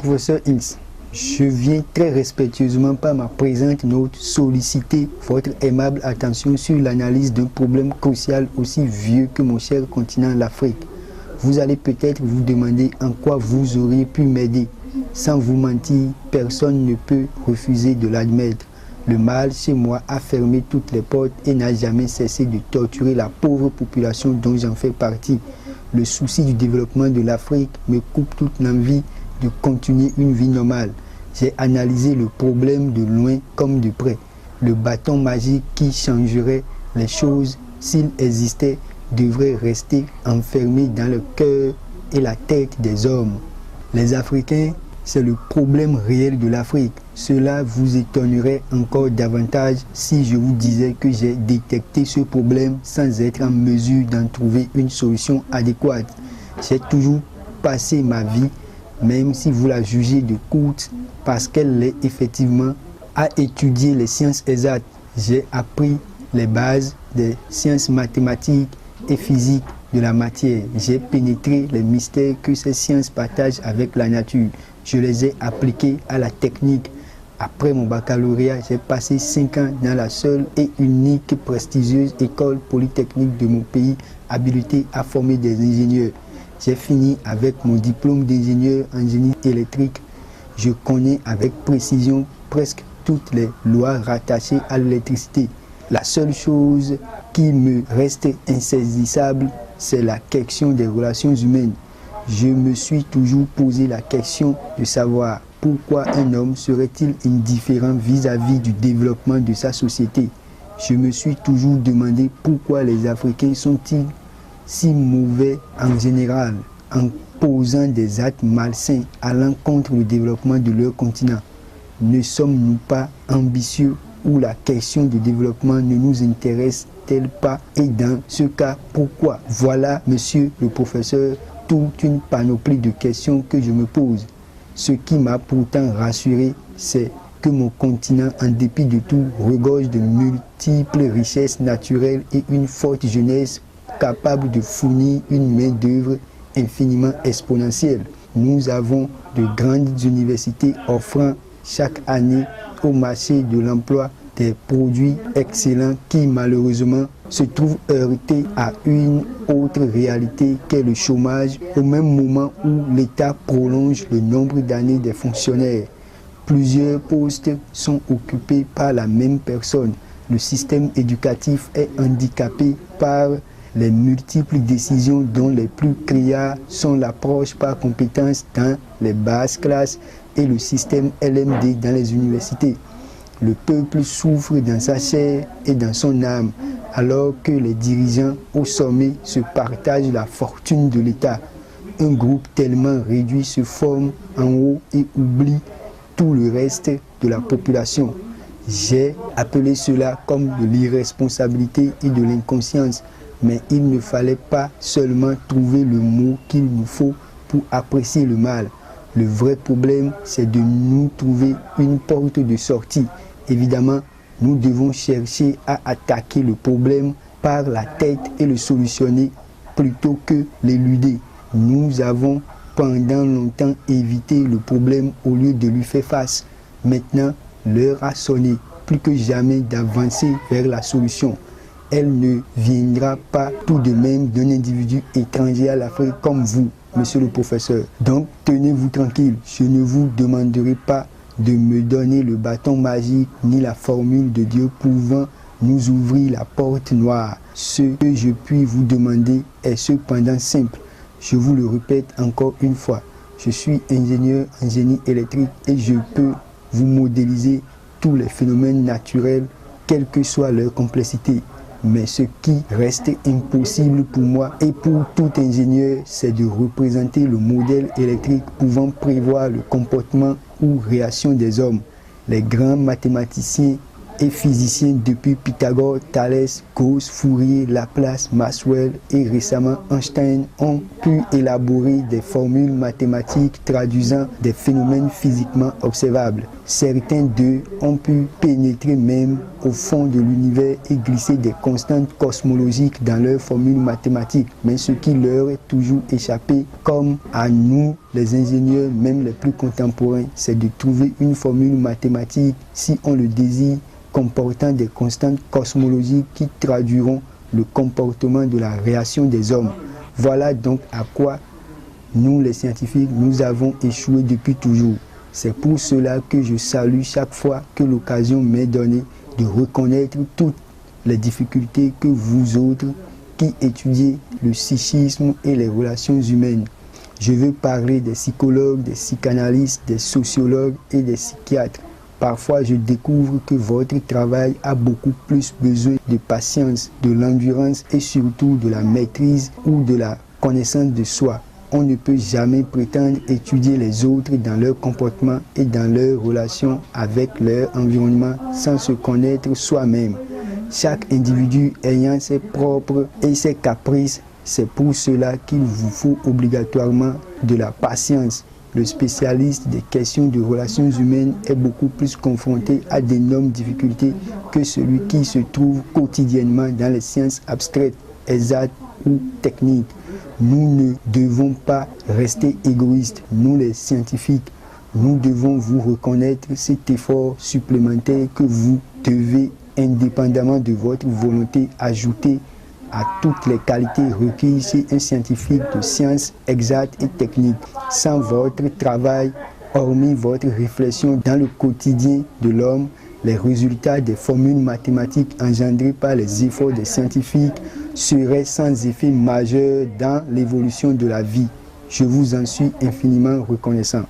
professeur Inks, je viens très respectueusement par ma présente note solliciter votre aimable attention sur l'analyse d'un problème crucial aussi vieux que mon cher continent, l'Afrique. Vous allez peut-être vous demander en quoi vous auriez pu m'aider. Sans vous mentir, personne ne peut refuser de l'admettre. Le mal chez moi a fermé toutes les portes et n'a jamais cessé de torturer la pauvre population dont j'en fais partie. Le souci du développement de l'Afrique me coupe toute l'envie de continuer une vie normale. J'ai analysé le problème de loin comme de près. Le bâton magique qui changerait les choses s'il existait devrait rester enfermé dans le cœur et la tête des hommes. Les Africains, c'est le problème réel de l'Afrique. Cela vous étonnerait encore davantage si je vous disais que j'ai détecté ce problème sans être en mesure d'en trouver une solution adéquate. J'ai toujours passé ma vie, même si vous la jugez de courte, parce qu'elle l'est effectivement, à étudier les sciences exactes. J'ai appris les bases des sciences mathématiques et physiques de la matière. J'ai pénétré les mystères que ces sciences partagent avec la nature. Je les ai appliqués à la technique. Après mon baccalauréat, j'ai passé 5 ans dans la seule et unique prestigieuse école polytechnique de mon pays, habilitée à former des ingénieurs. J'ai fini avec mon diplôme d'ingénieur en génie électrique. Je connais avec précision presque toutes les lois rattachées à l'électricité. La seule chose qui me reste insaisissable, c'est la question des relations humaines. Je me suis toujours posé la question de savoir pourquoi un homme serait-il indifférent vis-à-vis du développement de sa société. Je me suis toujours demandé pourquoi les Africains sont-ils si mauvais en général, en posant des actes malsains à l'encontre du développement de leur continent. Ne sommes-nous pas ambitieux ou la question du développement ne nous intéresse-t-elle pas? Et dans ce cas, pourquoi? Voilà, monsieur le professeur, toute une panoplie de questions que je me pose. Ce qui m'a pourtant rassuré, c'est que mon continent, en dépit de tout, regorge de multiples richesses naturelles et une forte jeunesse capable de fournir une main-d'œuvre infiniment exponentielle. Nous avons de grandes universités offrant chaque année au marché de l'emploi des produits excellents qui malheureusement se trouvent heurtés à une autre réalité qu'est le chômage au même moment où l'État prolonge le nombre d'années des fonctionnaires. Plusieurs postes sont occupés par la même personne. Le système éducatif est handicapé par les multiples décisions dont les plus criards sont l'approche par compétence dans les basses classes et le système LMD dans les universités. Le peuple souffre dans sa chair et dans son âme, alors que les dirigeants au sommet se partagent la fortune de l'État. Un groupe tellement réduit se forme en haut et oublie tout le reste de la population. J'ai appelé cela comme de l'irresponsabilité et de l'inconscience, mais il ne fallait pas seulement trouver le mot qu'il nous faut pour apprécier le mal. Le vrai problème, c'est de nous trouver une porte de sortie. Évidemment, nous devons chercher à attaquer le problème par la tête et le solutionner plutôt que l'éluder. Nous avons pendant longtemps évité le problème au lieu de lui faire face. Maintenant, l'heure a sonné, plus que jamais d'avancer vers la solution. Elle ne viendra pas tout de même d'un individu étranger à l'Afrique comme vous, monsieur le professeur. Donc, tenez-vous tranquille, je ne vous demanderai pas de me donner le bâton magique ni la formule de Dieu pouvant nous ouvrir la porte noire. Ce que je puis vous demander est cependant simple. Je vous le répète encore une fois. Je suis ingénieur en génie électrique et je peux vous modéliser tous les phénomènes naturels, quelle que soit leur complexité. Mais ce qui reste impossible pour moi et pour tout ingénieur, c'est de représenter le modèle électrique pouvant prévoir le comportement ou réaction des hommes. Les grands mathématiciens et physiciens depuis Pythagore, Thalès, Gauss, Fourier, Laplace, Maxwell et récemment Einstein ont pu élaborer des formules mathématiques traduisant des phénomènes physiquement observables. Certains d'eux ont pu pénétrer même au fond de l'univers et glisser des constantes cosmologiques dans leurs formules mathématiques. Mais ce qui leur est toujours échappé, comme à nous, les ingénieurs, même les plus contemporains, c'est de trouver une formule mathématique, si on le désire, comportant des constantes cosmologiques qui traduiront le comportement de la réaction des hommes. Voilà donc à quoi nous, les scientifiques, nous avons échoué depuis toujours. C'est pour cela que je salue chaque fois que l'occasion m'est donnée de reconnaître toutes les difficultés que vous autres qui étudiez le psychisme et les relations humaines. Je veux parler des psychologues, des psychanalystes, des sociologues et des psychiatres. Parfois, je découvre que votre travail a beaucoup plus besoin de patience, de l'endurance et surtout de la maîtrise ou de la connaissance de soi. On ne peut jamais prétendre étudier les autres dans leur comportement et dans leurs relations avec leur environnement sans se connaître soi-même. Chaque individu ayant ses propres et ses caprices, c'est pour cela qu'il vous faut obligatoirement de la patience. Le spécialiste des questions de relations humaines est beaucoup plus confronté à d'énormes difficultés que celui qui se trouve quotidiennement dans les sciences abstraites, exactes ou techniques. Nous ne devons pas rester égoïstes, nous les scientifiques. Nous devons vous reconnaître cet effort supplémentaire que vous devez, indépendamment de votre volonté, ajouter à toutes les qualités requises chez un scientifique de sciences exactes et techniques. Sans votre travail, hormis votre réflexion dans le quotidien de l'homme, les résultats des formules mathématiques engendrées par les efforts des scientifiques seraient sans effet majeur dans l'évolution de la vie. Je vous en suis infiniment reconnaissant.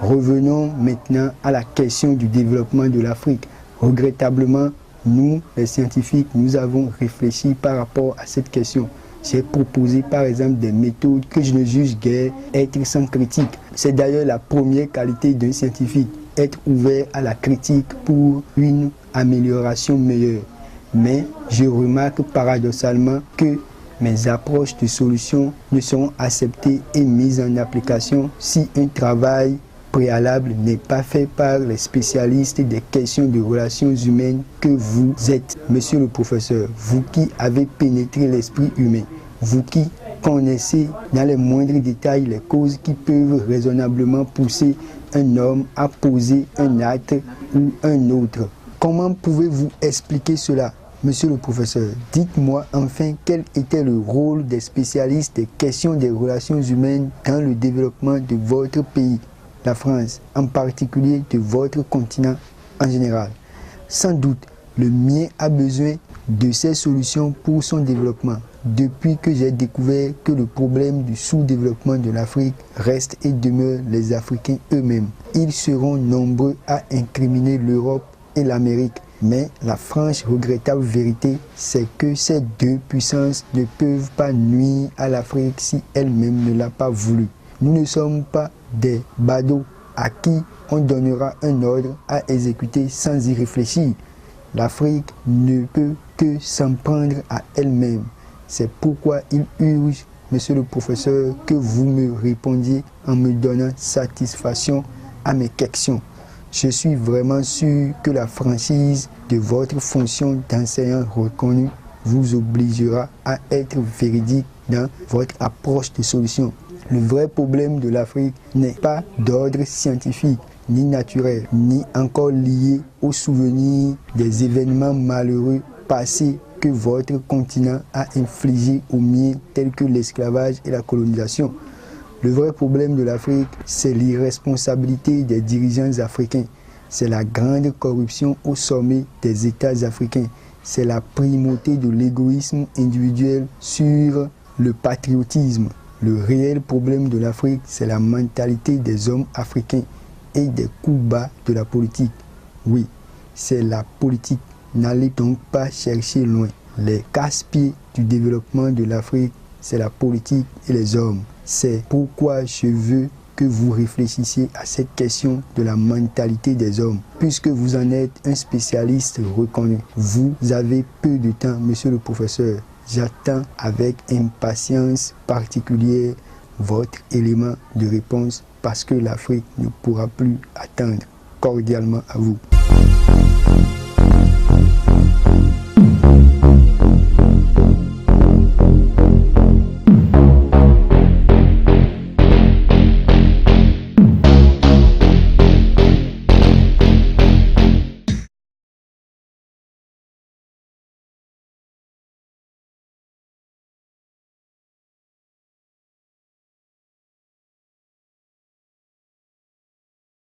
Revenons maintenant à la question du développement de l'Afrique. Regrettablement, nous, les scientifiques, nous avons réfléchi par rapport à cette question. J'ai proposé par exemple des méthodes que je ne juge guère être sans critique. C'est d'ailleurs la première qualité d'un scientifique, être ouvert à la critique pour une amélioration meilleure. Mais je remarque paradoxalement que mes approches de solutions ne seront acceptées et mises en application si un travail préalable n'est pas fait par les spécialistes des questions de relations humaines que vous êtes, monsieur le professeur, vous qui avez pénétré l'esprit humain, vous qui connaissez dans les moindres détails les causes qui peuvent raisonnablement pousser un homme à poser un acte ou un autre. Comment pouvez-vous expliquer cela, monsieur le professeur? Dites-moi enfin quel était le rôle des spécialistes des questions des relations humaines dans le développement de votre pays, la France, en particulier de votre continent en général. Sans doute, le mien a besoin de ces solutions pour son développement. Depuis que j'ai découvert que le problème du sous-développement de l'Afrique reste et demeure les Africains eux-mêmes, ils seront nombreux à incriminer l'Europe et l'Amérique. Mais la franche regrettable vérité, c'est que ces deux puissances ne peuvent pas nuire à l'Afrique si elle-même ne l'a pas voulu. Nous ne sommes pas des badauds à qui on donnera un ordre à exécuter sans y réfléchir. L'Afrique ne peut que s'en prendre à elle-même. C'est pourquoi il urge, monsieur le professeur, que vous me répondiez en me donnant satisfaction à mes questions. Je suis vraiment sûr que la franchise de votre fonction d'enseignant reconnu vous obligera à être véridique dans votre approche de solution. Le vrai problème de l'Afrique n'est pas d'ordre scientifique, ni naturel, ni encore lié aux souvenirs des événements malheureux passés que votre continent a infligés aux miens, tels que l'esclavage et la colonisation. Le vrai problème de l'Afrique, c'est l'irresponsabilité des dirigeants africains. C'est la grande corruption au sommet des États africains. C'est la primauté de l'égoïsme individuel sur le patriotisme. Le réel problème de l'Afrique, c'est la mentalité des hommes africains et des coups bas de la politique. Oui, c'est la politique. N'allez donc pas chercher loin. Les casse-pieds du développement de l'Afrique, c'est la politique et les hommes. C'est pourquoi je veux que vous réfléchissiez à cette question de la mentalité des hommes, puisque vous en êtes un spécialiste reconnu. Vous avez peu de temps, monsieur le professeur. J'attends avec impatience particulière votre élément de réponse parce que l'Afrique ne pourra plus attendre. cordialement à vous.